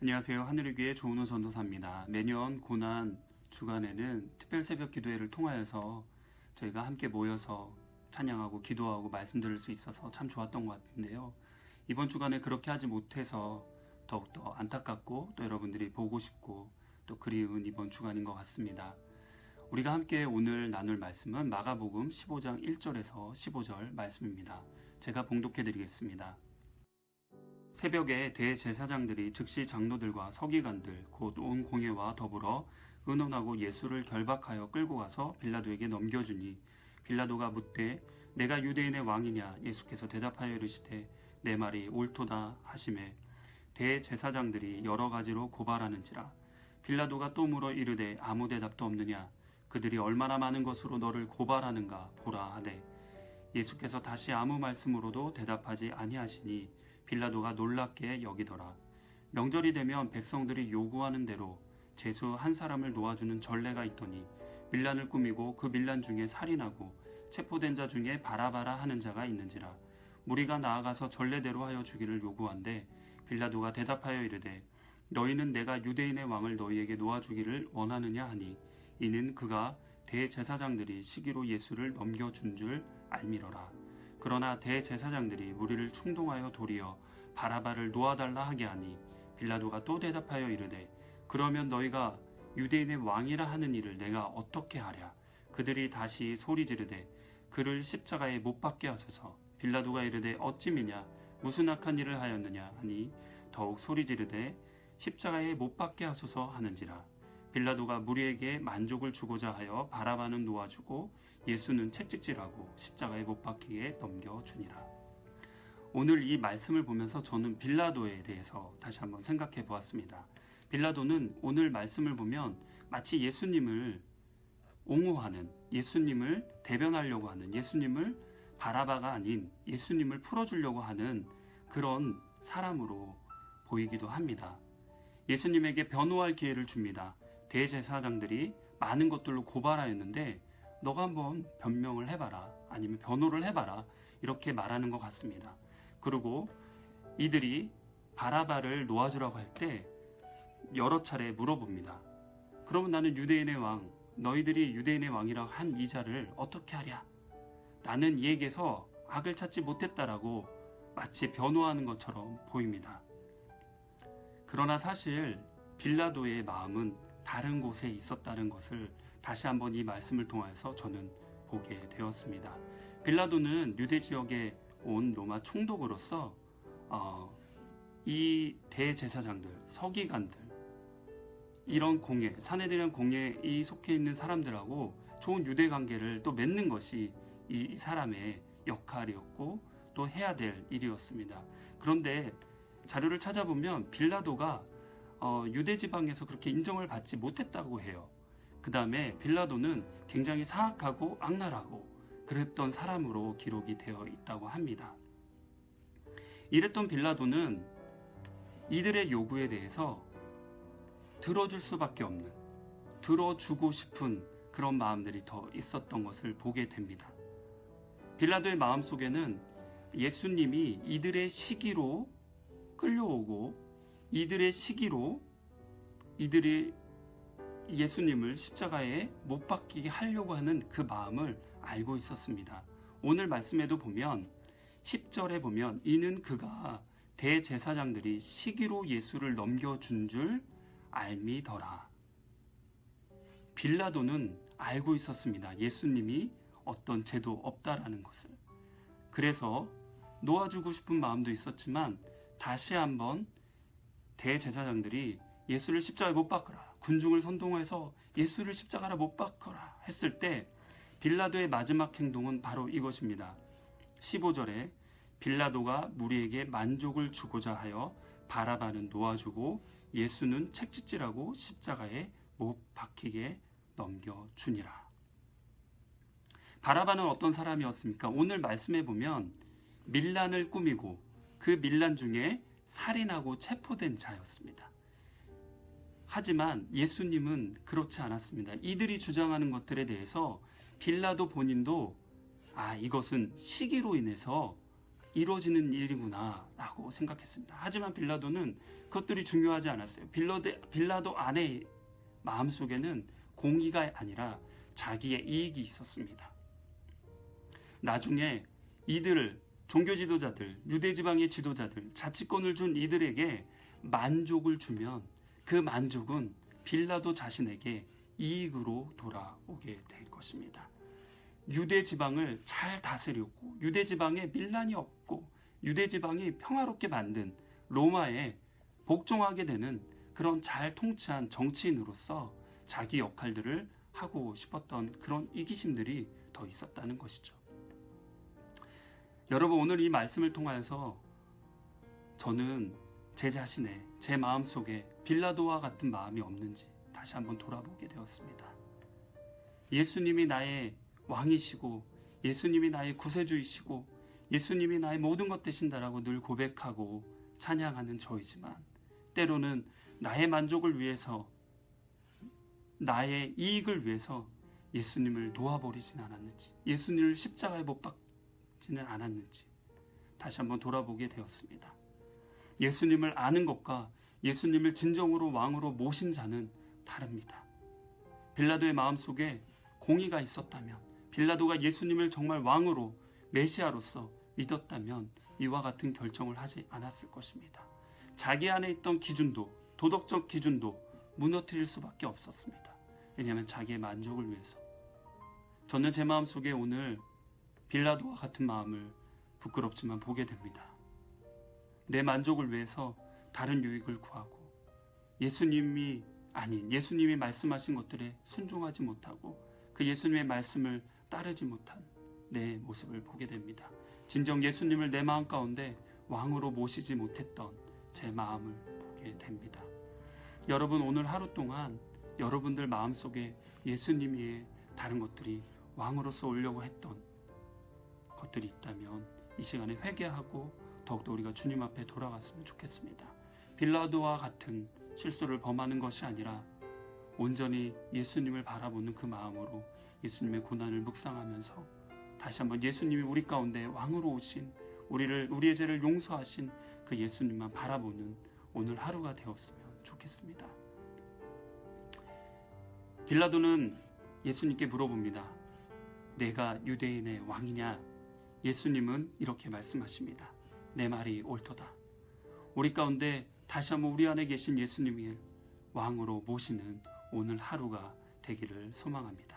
안녕하세요. 하늘의 귀의 조은호 전도사입니다. 매년 고난 주간에는 특별 새벽 기도회를 통하여서 저희가 함께 모여서 찬양하고 기도하고 말씀 들을 수 있어서 참 좋았던 것 같은데요. 이번 주간에 그렇게 하지 못해서 더욱더 안타깝고 또 여러분들이 보고 싶고 또 그리운 이번 주간인 것 같습니다. 우리가 함께 오늘 나눌 말씀은 마가복음 15장 1절에서 15절 말씀입니다. 제가 봉독해 드리겠습니다. 새벽에 대제사장들이 즉시 장로들과 서기관들 곧 온 공회와 더불어 의논하고 예수를 결박하여 끌고 가서 빌라도에게 넘겨주니 빌라도가 묻되 내가 유대인의 왕이냐? 예수께서 대답하여 이르시되 내 말이 옳도다 하시매 대제사장들이 여러 가지로 고발하는지라. 빌라도가 또 물어 이르되 아무 대답도 없느냐? 그들이 얼마나 많은 것으로 너를 고발하는가 보라 하되 예수께서 다시 아무 말씀으로도 대답하지 아니하시니 빌라도가 놀랍게 여기더라. 명절이 되면 백성들이 요구하는 대로 제수 한 사람을 놓아주는 전례가 있더니 밀란을 꾸미고 그 밀란 중에 살인하고 체포된 자 중에 바라바라 하는 자가 있는지라. 무리가 나아가서 전례대로 하여 주기를 요구한데 빌라도가 대답하여 이르되 너희는 내가 유대인의 왕을 너희에게 놓아주기를 원하느냐 하니 이는 그가 대제사장들이 시기로 예수를 넘겨준 줄 알미러라. 그러나 대제사장들이 무리를 충동하여 도리어 바라바를 놓아달라 하게 하니 빌라도가 또 대답하여 이르되 그러면 너희가 유대인의 왕이라 하는 일을 내가 어떻게 하랴. 그들이 다시 소리 지르되 그를 십자가에 못 박게 하소서. 빌라도가 이르되 어찌미냐 무슨 악한 일을 하였느냐 하니 더욱 소리 지르되 십자가에 못 박게 하소서 하는지라. 빌라도가 무리에게 만족을 주고자 하여 바라바는 놓아주고 예수는 채찍질하고 십자가에 못 박히게 넘겨주니라. 오늘 이 말씀을 보면서 저는 빌라도에 대해서 다시 한번 생각해 보았습니다. 빌라도는 오늘 말씀을 보면 마치 예수님을 옹호하는, 예수님을 대변하려고 하는, 예수님을 바라바가 아닌 예수님을 풀어주려고 하는 그런 사람으로 보이기도 합니다. 예수님에게 변호할 기회를 줍니다. 대제사장들이 많은 것들로 고발하였는데 너가 한번 변명을 해봐라, 아니면 변호를 해봐라, 이렇게 말하는 것 같습니다. 그리고 이들이 바라바를 놓아주라고 할 때 여러 차례 물어봅니다. 그러면 나는 유대인의 왕, 너희들이 유대인의 왕이라고 한 이 자를 어떻게 하랴? 나는 이에게서 악을 찾지 못했다라고 마치 변호하는 것처럼 보입니다. 그러나 사실 빌라도의 마음은 다른 곳에 있었다는 것을 다시 한번 이 말씀을 통해서 저는 보게 되었습니다. 빌라도는 유대 지역에 온 로마 총독으로서 이 대제사장들, 서기관들, 이런 공회, 사내들이란 공회에 속해 있는 사람들하고 좋은 유대 관계를 또 맺는 것이 이 사람의 역할이었고 또 해야 될 일이었습니다. 그런데 자료를 찾아보면 빌라도가 유대 지방에서 그렇게 인정을 받지 못했다고 해요. 그 다음에 빌라도는 굉장히 사악하고 악랄하고 그랬던 사람으로 기록이 되어 있다고 합니다. 이랬던 빌라도는 이들의 요구에 대해서 들어줄 수밖에 없는, 들어주고 싶은 그런 마음들이 더 있었던 것을 보게 됩니다. 빌라도의 마음속에는 예수님이 이들의 시기로 끌려오고 이들의 시기로 이들이 예수님을 십자가에 못 박히게 하려고 하는 그 마음을 알고 있었습니다. 오늘 말씀에도 보면 10절에 보면 이는 그가 대제사장들이 시기로 예수를 넘겨준 줄 알미더라. 빌라도는 알고 있었습니다. 예수님이 어떤 죄도 없다라는 것을. 그래서 놓아주고 싶은 마음도 있었지만 다시 한번 대제사장들이 예수를 십자가에 못 박으라, 군중을 선동해서 예수를 십자가에 못 박으라 했을 때 빌라도의 마지막 행동은 바로 이것입니다. 15절에 빌라도가 무리에게 만족을 주고자 하여 바라바는 놓아주고 예수는 채찍질하고 십자가에 못 박히게 넘겨주니라. 바라바는 어떤 사람이었습니까? 오늘 말씀해 보면 밀란을 꾸미고 그 밀란 중에 살인하고 체포된 자였습니다. 하지만 예수님은 그렇지 않았습니다. 이들이 주장하는 것들에 대해서 빌라도 본인도 이것은 시기로 인해서 이루어지는 일이구나 라고 생각했습니다. 하지만 빌라도는 그것들이 중요하지 않았어요. 빌라도 안의 마음속에는 공의가 아니라 자기의 이익이 있었습니다. 나중에 이들을 종교 지도자들, 유대 지방의 지도자들, 자치권을 준 이들에게 만족을 주면 그 만족은 빌라도 자신에게 이익으로 돌아오게 될 것입니다. 유대 지방을 잘 다스렸고 유대 지방에 밀란이 없고 유대 지방이 평화롭게 만든 로마에 복종하게 되는 그런 잘 통치한 정치인으로서 자기 역할들을 하고 싶었던 그런 이기심들이 더 있었다는 것이죠. 여러분, 오늘 이 말씀을 통하여서 저는 제 자신의 제 마음속에 빌라도와 같은 마음이 없는지 다시 한번 돌아보게 되었습니다. 예수님이 나의 왕이시고 예수님이 나의 구세주이시고 예수님이 나의 모든 것 되신다라고 늘 고백하고 찬양하는 저이지만 때로는 나의 만족을 위해서 나의 이익을 위해서 예수님을 놓아버리진 않았는지 예수님을 십자가에 못 박지는 않았는지 다시 한번 돌아보게 되었습니다. 예수님을 아는 것과 예수님을 진정으로 왕으로 모신 자는 다릅니다. 빌라도의 마음속에 공의가 있었다면 빌라도가 예수님을 정말 왕으로 메시아로서 믿었다면 이와 같은 결정을 하지 않았을 것입니다. 자기 안에 있던 기준도 도덕적 기준도 무너뜨릴 수밖에 없었습니다. 왜냐하면 자기의 만족을 위해서. 저는 제 마음속에 오늘 빌라도와 같은 마음을 부끄럽지만 보게 됩니다. 내 만족을 위해서 다른 유익을 구하고 예수님이 말씀하신 것들에 순종하지 못하고 그 예수님의 말씀을 따르지 못한 내 모습을 보게 됩니다. 진정 예수님을 내 마음 가운데 왕으로 모시지 못했던 제 마음을 보게 됩니다. 여러분, 오늘 하루 동안 여러분들 마음속에 예수님이 다른 것들이 왕으로서 오려고 했던 것들이 있다면 이 시간에 회개하고 더욱더 우리가 주님 앞에 돌아갔으면 좋겠습니다. 빌라도와 같은 실수를 범하는 것이 아니라 온전히 예수님을 바라보는 그 마음으로 예수님의 고난을 묵상하면서 다시 한번 예수님이 우리 가운데 왕으로 오신 우리의 죄를 용서하신 그 예수님만 바라보는 오늘 하루가 되었으면 좋겠습니다. 빌라도는 예수님께 물어봅니다. 내가 유대인의 왕이냐? 예수님은 이렇게 말씀하십니다. 내 말이 옳도다. 우리 가운데 다시 한번 우리 안에 계신 예수님을 왕으로 모시는 오늘 하루가 되기를 소망합니다.